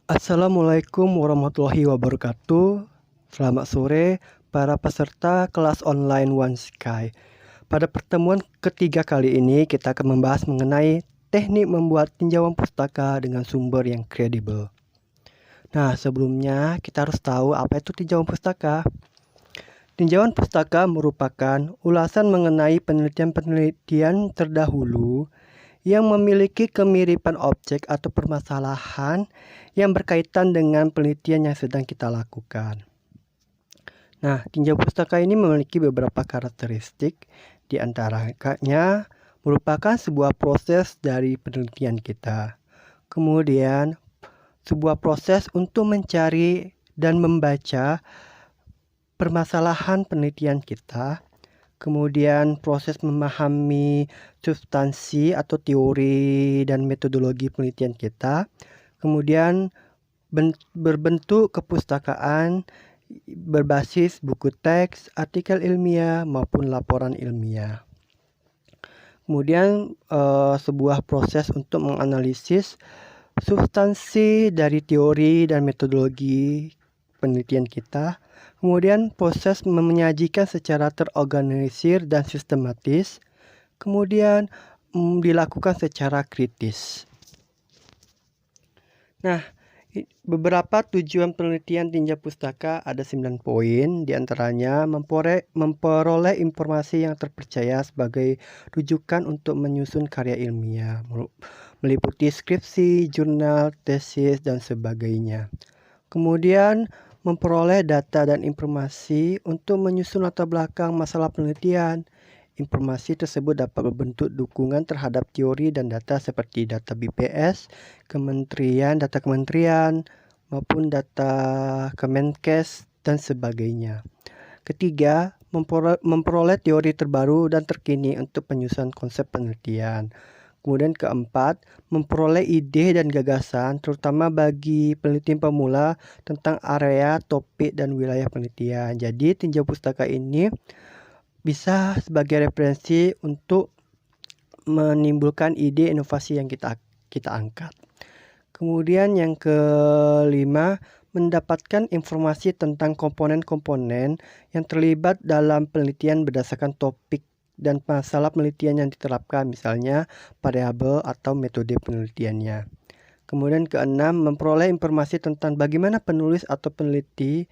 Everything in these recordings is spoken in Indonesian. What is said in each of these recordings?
Assalamualaikum warahmatullahi wabarakatuh. Selamat sore para peserta kelas online One Sky. Pada pertemuan ketiga kali ini kita akan membahas mengenai teknik membuat tinjauan pustaka dengan sumber yang kredibel. Nah, sebelumnya kita harus tahu apa itu tinjauan pustaka. Tinjauan pustaka merupakan ulasan mengenai penelitian-penelitian terdahulu yang memiliki kemiripan objek atau permasalahan yang berkaitan dengan penelitian yang sedang kita lakukan. Nah, tinjau pustaka ini memiliki beberapa karakteristik, di antaranya merupakan sebuah proses dari penelitian kita. Kemudian, sebuah proses untuk mencari dan membaca permasalahan penelitian kita. Kemudian proses memahami substansi atau teori dan metodologi penelitian kita. Kemudian berbentuk kepustakaan berbasis buku teks, artikel ilmiah maupun laporan ilmiah. Kemudian sebuah proses untuk menganalisis substansi dari teori dan metodologi penelitian kita. Kemudian proses menyajikan secara terorganisir dan sistematis. Kemudian dilakukan secara kritis. Nah, beberapa tujuan penelitian tinjau pustaka ada 9 poin, diantaranya memperoleh informasi yang terpercaya sebagai rujukan untuk menyusun karya ilmiah, meliputi skripsi, jurnal, tesis, dan sebagainya. Kemudian memperoleh data dan informasi untuk menyusun latar belakang masalah penelitian. Informasi tersebut dapat berbentuk dukungan terhadap teori dan data seperti data BPS, data kementerian, maupun data Kemenkes, dan sebagainya. Ketiga, memperoleh teori terbaru dan terkini untuk penyusunan konsep penelitian. Kemudian keempat, memperoleh ide dan gagasan terutama bagi peneliti pemula tentang area, topik, dan wilayah penelitian. Jadi tinjau pustaka ini bisa sebagai referensi untuk menimbulkan ide inovasi yang kita angkat. Kemudian yang kelima, mendapatkan informasi tentang komponen-komponen yang terlibat dalam penelitian berdasarkan topik dan masalah penelitian yang diterapkan, misalnya variabel atau metode penelitiannya. Kemudian keenam, memperoleh informasi tentang bagaimana penulis atau peneliti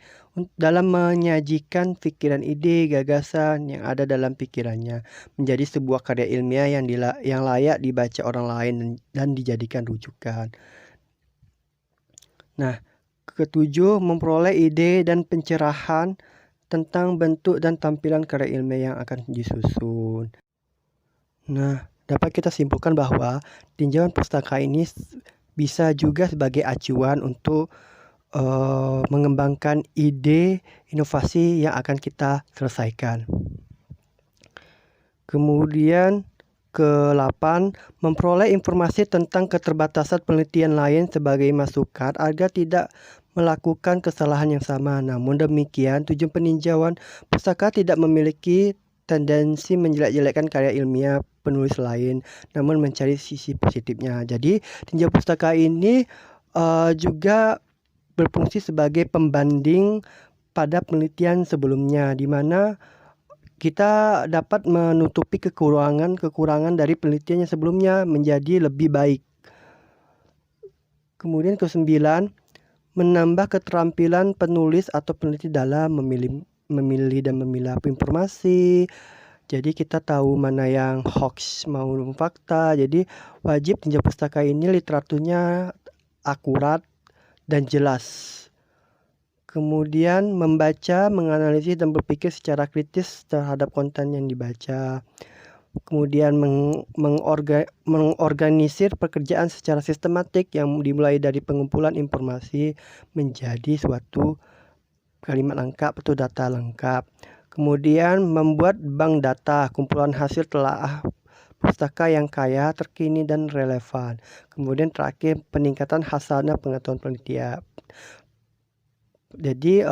dalam menyajikan pikiran, ide, gagasan yang ada dalam pikirannya menjadi sebuah karya ilmiah yang layak dibaca orang lain dan dijadikan rujukan. Nah, ketujuh, memperoleh ide dan pencerahan tentang bentuk dan tampilan karya ilmiah yang akan disusun. Nah, dapat kita simpulkan bahwa tinjauan pustaka ini bisa juga sebagai acuan untuk mengembangkan ide inovasi yang akan kita selesaikan. Kemudian ke-8, memperoleh informasi tentang keterbatasan penelitian lain sebagai masukan agar tidak melakukan kesalahan yang sama. Namun demikian, tujuan peninjauan pustaka tidak memiliki tendensi menjelek-jelekkan karya ilmiah penulis lain, namun mencari sisi positifnya. Jadi, tinjau pustaka ini juga berfungsi sebagai pembanding pada penelitian sebelumnya, di mana kita dapat menutupi kekurangan dari penelitian yang sebelumnya menjadi lebih baik. Kemudian ke-9, menambah keterampilan penulis atau peneliti dalam memilih dan memilah informasi. Jadi kita tahu mana yang hoax maupun fakta. Jadi wajib tinjau pustaka ini literaturnya akurat dan jelas. Kemudian membaca, menganalisis, dan berpikir secara kritis terhadap konten yang dibaca. Kemudian mengorganisir pekerjaan secara sistematik yang dimulai dari pengumpulan informasi menjadi suatu kalimat lengkap atau data lengkap. Kemudian membuat bank data, kumpulan hasil telaah pustaka yang kaya, terkini, dan relevan. Kemudian terakhir, peningkatan hasanah pengetahuan penelitian. Jadi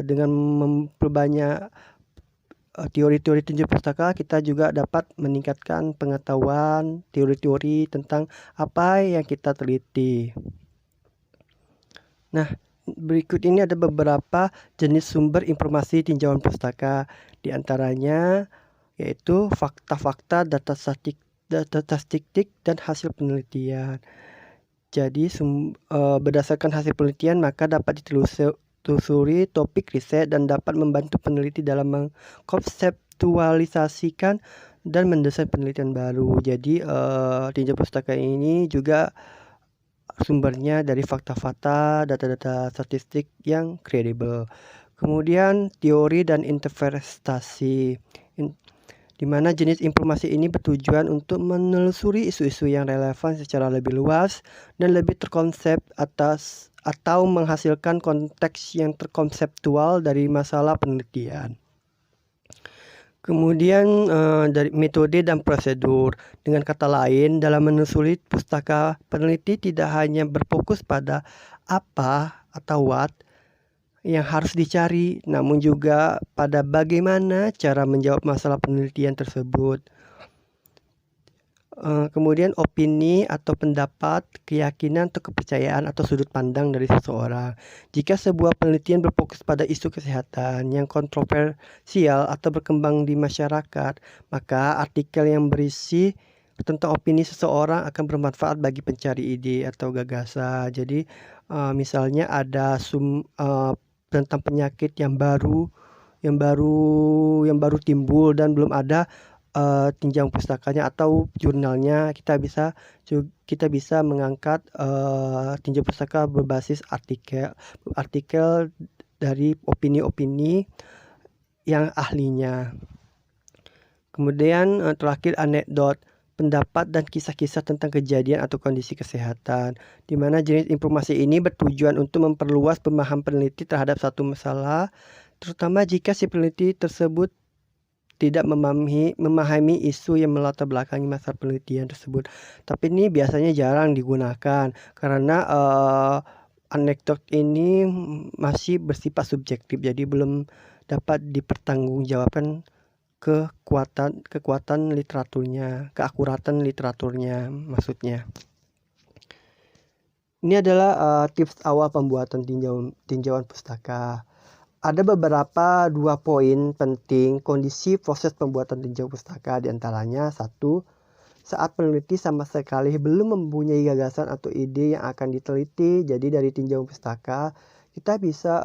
dengan memperbanyak teori-teori tinjau pustaka, kita juga dapat meningkatkan pengetahuan teori-teori tentang apa yang kita teliti. Nah, berikut ini ada beberapa jenis sumber informasi tinjauan pustaka. Di antaranya yaitu fakta-fakta, data statistik, dan hasil penelitian. Jadi berdasarkan hasil penelitian maka dapat ditelusuri topik riset dan dapat membantu peneliti dalam mengkonseptualisasikan dan mendesain penelitian baru. Jadi tinjauan pustaka ini juga sumbernya dari fakta-fakta, data-data statistik yang kredibel. Kemudian teori dan interpretasi, di mana jenis informasi ini bertujuan untuk menelusuri isu-isu yang relevan secara lebih luas dan lebih terkonsep atau menghasilkan konteks yang terkonseptual dari masalah penelitian. Kemudian dari metode dan prosedur. Dengan kata lain, dalam menelusuri pustaka, peneliti tidak hanya berfokus pada apa atau what yang harus dicari, namun juga pada bagaimana cara menjawab masalah penelitian tersebut. Kemudian opini atau pendapat, keyakinan atau kepercayaan atau sudut pandang dari seseorang. Jika sebuah penelitian berfokus pada isu kesehatan yang kontroversial atau berkembang di masyarakat, maka artikel yang berisi tentang opini seseorang akan bermanfaat bagi pencari ide atau gagasan. Jadi misalnya ada tentang penyakit yang baru timbul dan belum ada tinjauan pustakanya atau jurnalnya, kita bisa mengangkat tinjauan pustaka berbasis artikel dari opini-opini yang ahlinya. Kemudian terakhir anekdot, pendapat dan kisah-kisah tentang kejadian atau kondisi kesehatan, di mana jenis informasi ini bertujuan untuk memperluas pemahaman peneliti terhadap satu masalah, terutama jika si peneliti tersebut tidak memahami isu yang melatar belakangi masalah penelitian tersebut. Tapi ini biasanya jarang digunakan karena anekdot ini masih bersifat subjektif, jadi belum dapat dipertanggungjawabkan kekuatan literaturnya, keakuratan literaturnya maksudnya. Ini adalah tips awal pembuatan tinjauan pustaka. Ada beberapa 2 poin penting kondisi proses pembuatan tinjauan pustaka, diantaranya 1, saat peneliti sama sekali belum mempunyai gagasan atau ide yang akan diteliti. Jadi dari tinjauan pustaka kita bisa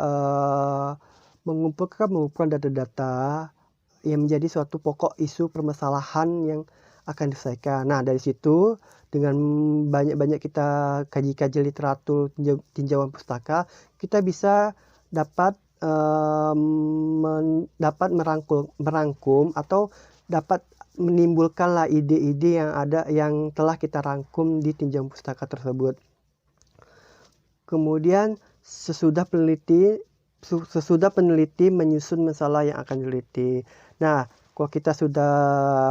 mengumpulkan data-data yang menjadi suatu pokok isu permasalahan yang akan diselesaikan. Nah, dari situ dengan banyak-banyak kita kaji-kaji literatur tinjauan pustaka, kita bisa dapat merangkum atau dapat menimbulkanlah ide-ide yang telah kita rangkum di tinjauan pustaka tersebut. Kemudian sesudah peneliti menyusun masalah yang akan diteliti. Nah, kalau kita sudah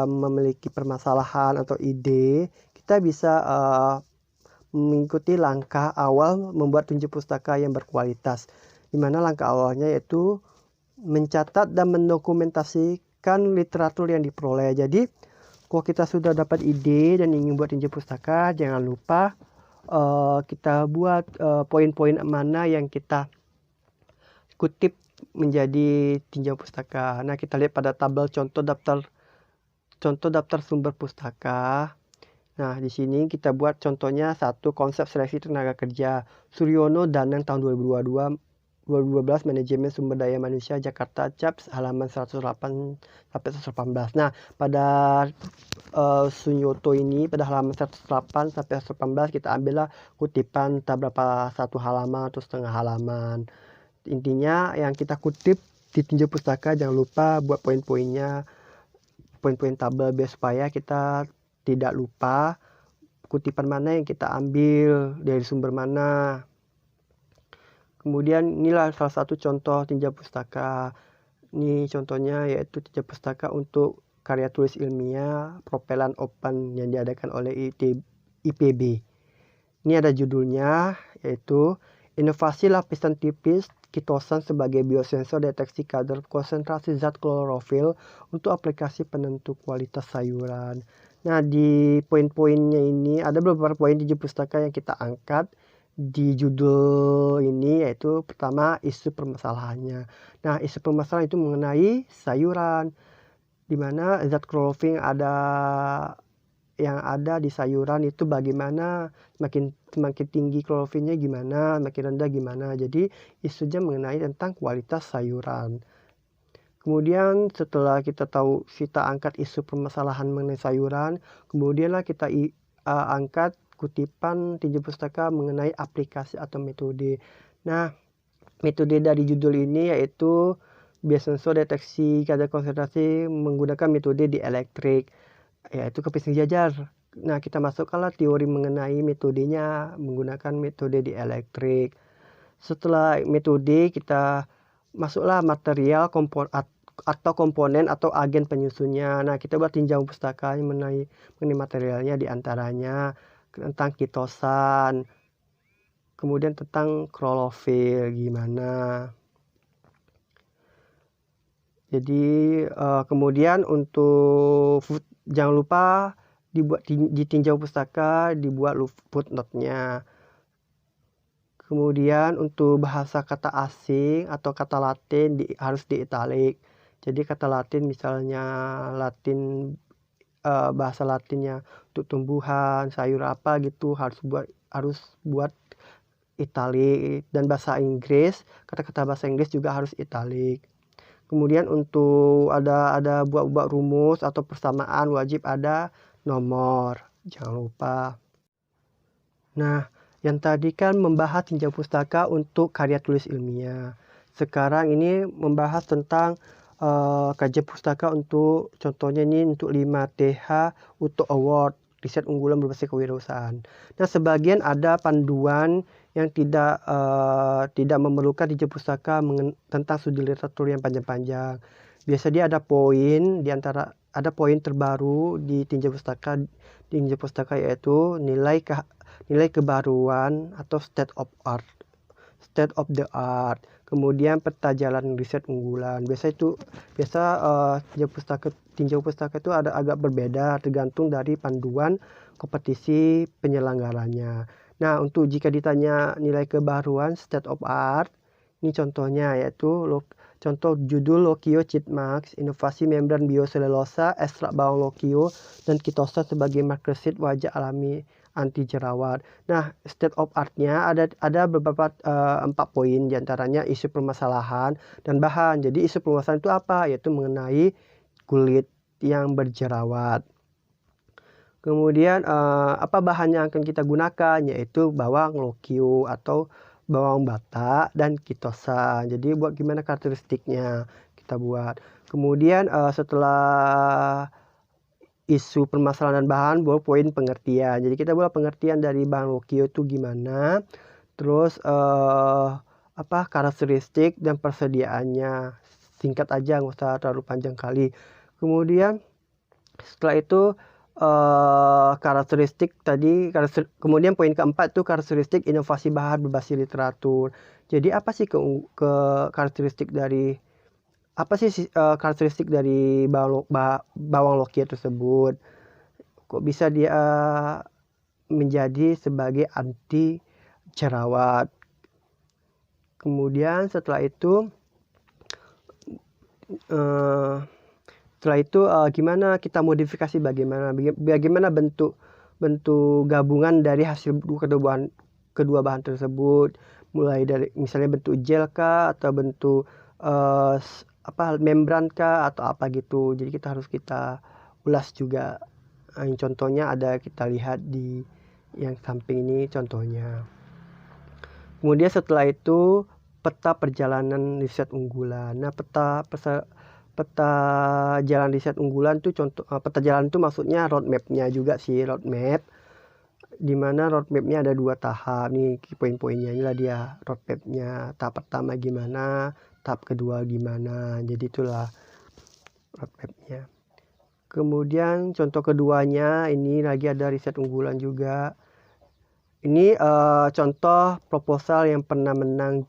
memiliki permasalahan atau ide, kita bisa mengikuti langkah awal membuat tinjauan pustaka yang berkualitas, di mana langkah awalnya yaitu mencatat dan mendokumentasikan literatur yang diperoleh. Jadi kalau kita sudah dapat ide dan ingin buat tinjauan pustaka, jangan lupa kita buat poin-poin mana yang kita kutip menjadi tinjauan pustaka. Nah, kita lihat pada tabel contoh daftar sumber pustaka. Nah, di sini kita buat contohnya 1, konsep seleksi tenaga kerja, Suryono Danang tahun 2012, manajemen sumber daya manusia Jakarta, CAPS halaman 108 sampai 118. Nah, pada Sunyoto ini pada halaman 108 sampai 118 kita ambillah kutipan entah berapa, 1 halaman atau setengah halaman. Intinya yang kita kutip di tinjauan pustaka jangan lupa buat poin-poinnya, poin-poin tabel biar supaya kita tidak lupa kutipan mana yang kita ambil dari sumber mana. Kemudian inilah salah satu contoh tinjauan pustaka. Ini contohnya yaitu tinjauan pustaka untuk karya tulis ilmiah propelan open yang diadakan oleh IPB. Ini ada judulnya yaitu inovasi lapisan tipis kitosan sebagai biosensor deteksi kadar konsentrasi zat klorofil untuk aplikasi penentu kualitas sayuran. Nah, di poin-poinnya ini ada beberapa poin tinjauan pustaka yang kita angkat di judul ini, yaitu pertama isu permasalahannya. Nah, isu permasalahan itu mengenai sayuran, di mana zat klorofil yang ada di sayuran itu bagaimana, semakin tinggi klorofilnya gimana, makin rendah gimana. Jadi isunya mengenai tentang kualitas sayuran. Kemudian setelah kita angkat isu permasalahan mengenai sayuran, kemudianlah kita angkat kutipan tinjau pustaka mengenai aplikasi atau metode. Nah, metode dari judul ini yaitu biasanya deteksi kadar konsentrasi menggunakan metode dielektrik, yaitu kepisting jajar. Nah, kita masukkanlah teori mengenai metodenya menggunakan metode dielektrik. Setelah metode, kita masuklah material atau komponen atau agen penyusunnya. Nah, kita buat tinjau pustaka mengenai materialnya, diantaranya tentang kitosan, kemudian tentang klorofil gimana. Jadi kemudian untuk jangan lupa ditinjau pustaka, dibuat footnote-nya. Kemudian untuk bahasa kata asing atau kata Latin harus diitalik. Jadi kata Latin misalnya bahasa Latinnya untuk tumbuhan, sayur apa gitu harus buat italik, dan bahasa Inggris, kata-kata bahasa Inggris juga harus italik. Kemudian untuk ada buat rumus atau persamaan wajib ada nomor, jangan lupa. Nah, yang tadi kan membahas tinjau pustaka untuk karya tulis ilmiah. Sekarang ini membahas tentang kajian pustaka untuk contohnya ini untuk 5TH untuk award riset unggulan berbasis kewirausahaan. Nah, sebagian ada panduan yang tidak memerlukan tinjau pustaka tentang studi literatur yang panjang-panjang. Biasa dia ada poin ada poin terbaru di tinjau pustaka yaitu nilai kebaruan atau state of the art. Kemudian peta jalan riset unggulan. Tinjau pustaka itu ada agak berbeda tergantung dari panduan kompetisi penyelenggaranya. Nah, untuk jika ditanya nilai kebaruan state of art, ini contohnya yaitu contoh judul Lokio Chitmax, inovasi membran bioselulosa, ekstrak bawang Lokio, dan kitosa sebagai markersit wajah alami anti jerawat. Nah, state of art-nya ada beberapa 4 poin, diantaranya isu permasalahan dan bahan. Jadi isu permasalahan itu apa? Yaitu mengenai kulit yang berjerawat. Kemudian apa bahan yang akan kita gunakan? Yaitu bawang Lokio atau bawang batak dan kitosa. Jadi buat gimana karakteristiknya kita buat. Kemudian setelah isu permasalahan dan bahan, buat poin pengertian. Jadi kita buat pengertian dari bawang Lokio itu gimana. Terus karakteristik dan persediaannya. Singkat aja, nggak usah terlalu panjang kali. Kemudian setelah itu kemudian poin keempat itu karakteristik inovasi bahan berbasis literatur. Jadi apa sih karakteristik dari bawang Lokio tersebut? Kok bisa dia menjadi sebagai anti jerawat? Kemudian setelah itu gimana kita modifikasi, bagaimana bentuk gabungan dari hasil kedua bahan tersebut, mulai dari misalnya bentuk gel kah atau bentuk membran kah atau apa gitu. Jadi kita harus ulas juga. Contohnya ada kita lihat di yang samping ini contohnya. Kemudian setelah itu peta perjalanan riset unggulan. Nah, peta jalan riset unggulan tuh peta jalan itu maksudnya roadmap-nya juga sih, roadmap. Dimana roadmap-nya ada 2 tahap nih, poin-poinnya inilah dia roadmap-nya. Tahap pertama gimana, tahap kedua gimana. Jadi itulah roadmap-nya. Kemudian contoh keduanya ini lagi ada riset unggulan juga. Ini contoh proposal yang pernah menang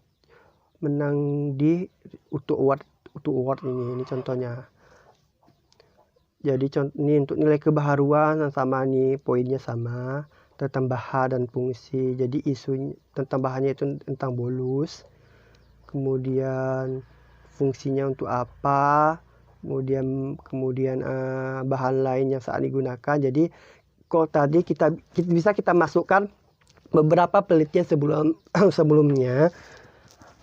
di UTU Award ini contohnya. Jadi ini untuk nilai kebaharuan sama nih poinnya sama, tentang bahan dan fungsi. Jadi isu tentang bahannya itu tentang bolus, kemudian fungsinya untuk apa, kemudian bahan lain yang saat digunakan. Jadi kalau tadi kita masukkan beberapa penelitian sebelumnya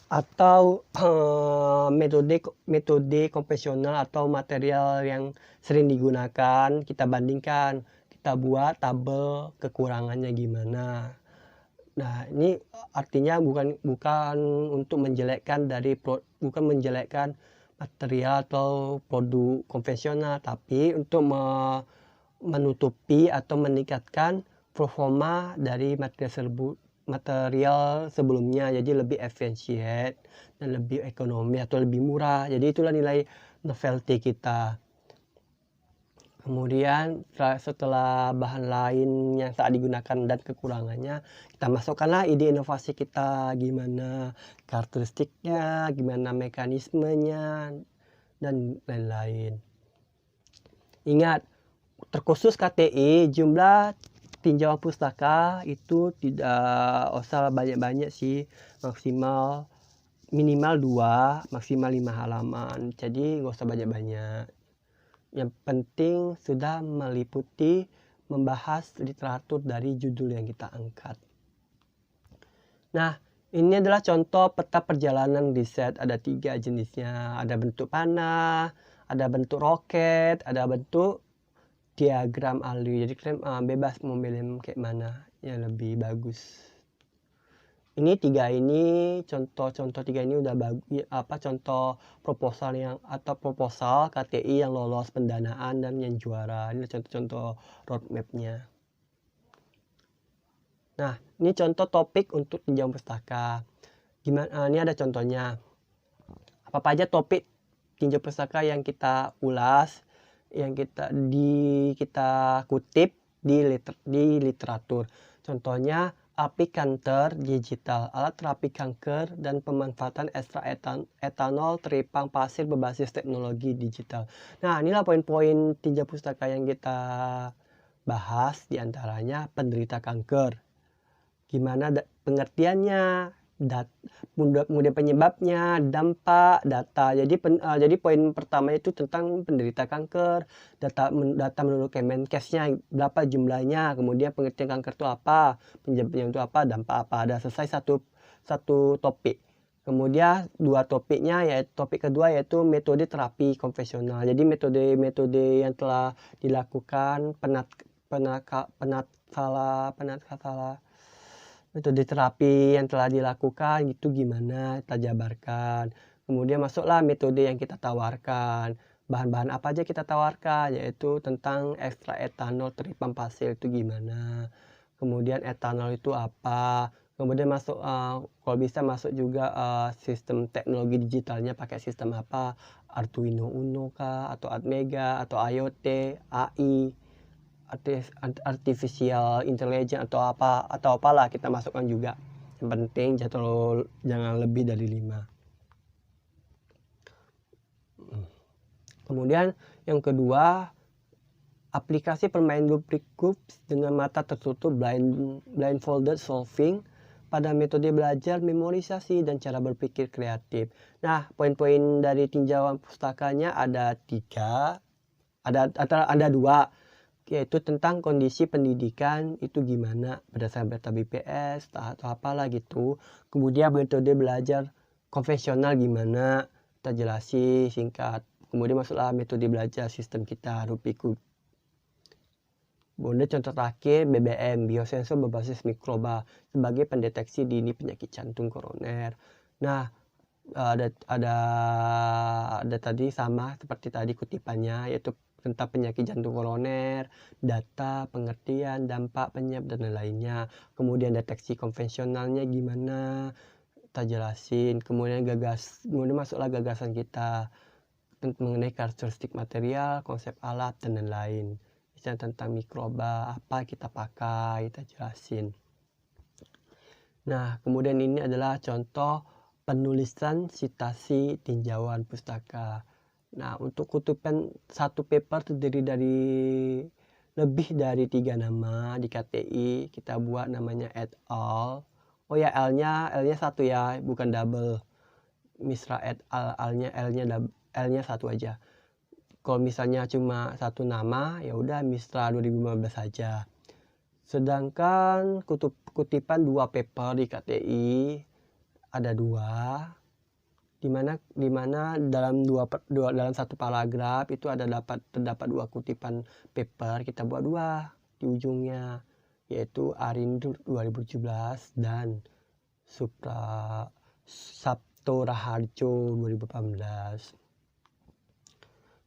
atau metode konvensional atau material yang sering digunakan, kita bandingkan, kita buat tabel kekurangannya gimana. Nah, ini artinya bukan untuk menjelekkan material atau produk konvensional, tapi untuk menutupi atau meningkatkan performa dari material sebelumnya, jadi lebih efisien dan lebih ekonomi atau lebih murah. Jadi itulah nilai novelty kita. Kemudian setelah bahan lain yang tak digunakan dan kekurangannya, kita masukkanlah ide inovasi kita, gimana karakteristiknya, gimana mekanismenya, dan lain-lain. Ingat, terkhusus KTI, jumlah tinjauan pustaka itu tidak usah banyak-banyak sih, minimal 2, maksimal 5 halaman. Jadi nggak usah banyak-banyak. Yang penting sudah meliputi membahas literatur dari judul yang kita angkat. Nah, ini adalah contoh peta perjalanan riset. Ada 3 jenisnya. Ada bentuk panah, ada bentuk roket, ada bentuk diagram alur. Jadi kalian bebas memilih kayak mana yang lebih bagus. Ini contoh 3 ini udah bagus. Contoh proposal KTI yang lolos pendanaan dan yang juara. Ini contoh-contoh roadmapnya. Nah, ini contoh topik untuk tinjauan pustaka. Ini ada contohnya. Apa aja topik tinjauan pustaka yang kita ulas, yang kita kutip di literatur. Contohnya api kanker digital, alat terapi kanker dan pemanfaatan ekstra etanol teripang pasir berbasis teknologi digital. Nah, inilah poin-poin tinjauan pustaka yang kita bahas, diantaranya penderita kanker. Gimana pengertiannya, kemudian penyebabnya, dampak, data. Jadi poin pertama itu tentang penderita kanker, data menurut Kemenkesnya berapa jumlahnya, kemudian pengertian kanker itu apa, penyebabnya itu apa, dampak apa. Ada selesai satu topik. Kemudian 2 topiknya, yaitu topik kedua yaitu metode terapi konvensional. Jadi metode yang telah dilakukan metode terapi yang telah dilakukan itu gimana kita jabarkan. Kemudian masuklah metode yang kita tawarkan. Bahan-bahan apa aja kita tawarkan, yaitu tentang ekstra etanol teripang pasir itu gimana. Kemudian etanol itu apa. Kemudian masuk kalau bisa masuk juga sistem teknologi digitalnya pakai sistem apa, Arduino Uno kah, atau Atmega, atau IoT, AI, artificial intelligence atau apalah kita masukkan juga. Yang penting jangan lebih dari 5. Kemudian yang kedua, aplikasi permain rubric cubes dengan mata tertutup blindfolded solving pada metode belajar, memorisasi, dan cara berpikir kreatif. Nah, poin-poin dari tinjauan pustakanya ada 3, ada 2, yaitu tentang kondisi pendidikan itu gimana berdasarkan data BPS atau apalah gitu. Kemudian metode belajar konvensional gimana, kita jelasin singkat. Kemudian masuklah metode belajar sistem kita, Rubikub. Kemudian contoh terakhir BBM, biosensor berbasis mikroba sebagai pendeteksi dini penyakit jantung koroner. Nah, ada tadi sama seperti tadi kutipannya, yaitu tentang penyakit jantung koroner, data, pengertian, dampak, penyebab, dan lainnya. Kemudian deteksi konvensionalnya gimana, kita jelasin. Kemudian masuklah gagasan kita mengenai karakteristik material, konsep alat, dan lain-lain. Misalnya tentang mikroba, apa kita pakai, kita jelasin. Nah, kemudian ini adalah contoh penulisan sitasi tinjauan pustaka. Nah, untuk kutipan satu paper terdiri dari lebih dari 3 nama di KTI, kita buat namanya add all. Oh ya, L-nya satu ya, bukan double. Misra add all, L-nya satu aja. Kalau misalnya cuma satu nama, ya udah Misra 2015 saja. Sedangkan kutipan 2 paper di KTI ada 2, dimana dalam dalam satu paragraf itu terdapat 2 kutipan paper. Kita buat 2 di ujungnya, yaitu Arindu 2017 dan Sabto Raharjo 2018.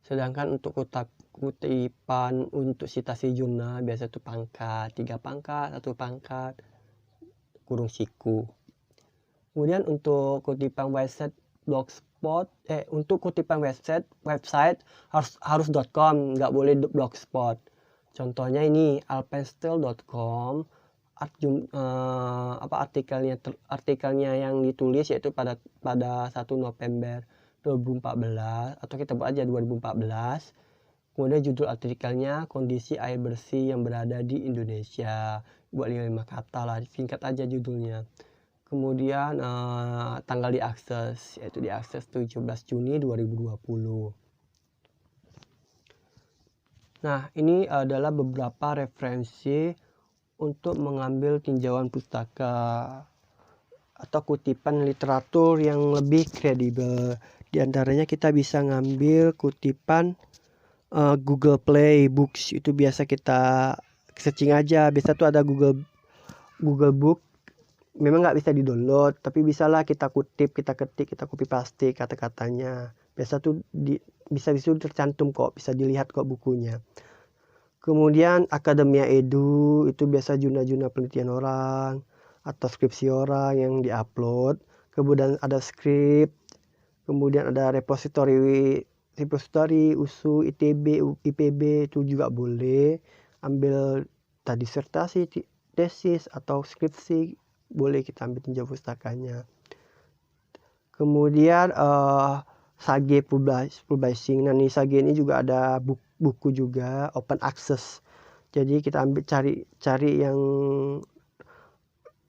Sedangkan untuk kutipan untuk citasi jurnal biasa itu pangkat, 3 pangkat, 1 pangkat, kurung siku. Kemudian untuk kutipan website blogspot, untuk kutipan website harus .com, nggak boleh blogspot. Contohnya ini alpenstyle.com, artikelnya yang ditulis yaitu pada 1 November 2014, atau kita buat aja 2014. Kemudian judul artikelnya kondisi air bersih yang berada di Indonesia, buat 5 kata lah, singkat aja judulnya. Kemudian tanggal diakses, yaitu diakses 17 Juni 2020. Nah, ini adalah beberapa referensi untuk mengambil tinjauan pustaka atau kutipan literatur yang lebih kredibel. Di antaranya kita bisa ngambil kutipan Google Play Books, itu biasa kita searching aja. Biasa tuh ada Google Book. Memang nggak bisa di-download, tapi bisalah kita kutip, kita ketik, kita copy paste kata-katanya. Biasa tuh bisa tercantum kok, bisa dilihat kok bukunya. Kemudian Akademia Edu, itu biasa jurnal-jurnal penelitian orang atau skripsi orang yang diupload. Kemudian ada skrip, kemudian ada repositori USU, ITB, IPB, itu juga boleh ambil disertasi, tesis atau skripsi, boleh kita ambil tinjau pustakanya. Kemudian Sage Publishing. Nah, Sage ini juga ada buku juga open access. Jadi kita ambil cari yang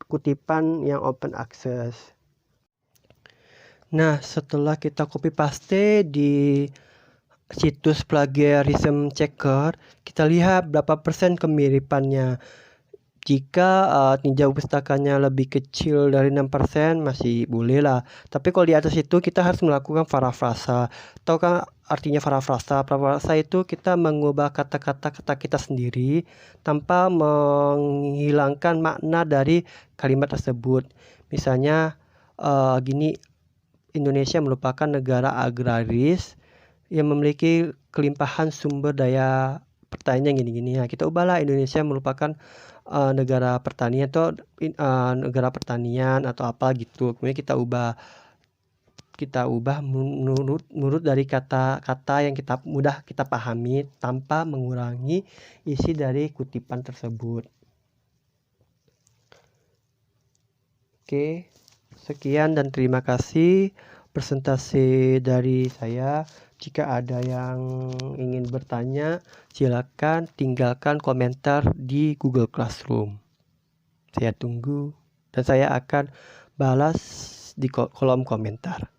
kutipan yang open access. Nah, setelah kita copy paste di situs plagiarism checker, kita lihat berapa persen kemiripannya. Jika tinjau pustakanya lebih kecil dari 6% masih boleh lah. Tapi kalau di atas itu kita harus melakukan parafrasa. Tahu kan artinya parafrasa? Parafrasa itu kita mengubah kata-kata kita sendiri tanpa menghilangkan makna dari kalimat tersebut. Misalnya gini, Indonesia merupakan negara agraris yang memiliki kelimpahan sumber daya pertanian gini-gini. Nah, kita ubahlah Indonesia merupakan negara pertanian atau negara pertanian atau apa gitu. Kemudian kita ubah menurut dari kata-kata yang mudah kita pahami tanpa mengurangi isi dari kutipan tersebut. Oke, sekian dan terima kasih presentasi dari saya. Jika ada yang ingin bertanya, silakan tinggalkan komentar di Google Classroom. Saya tunggu dan saya akan balas di kolom komentar.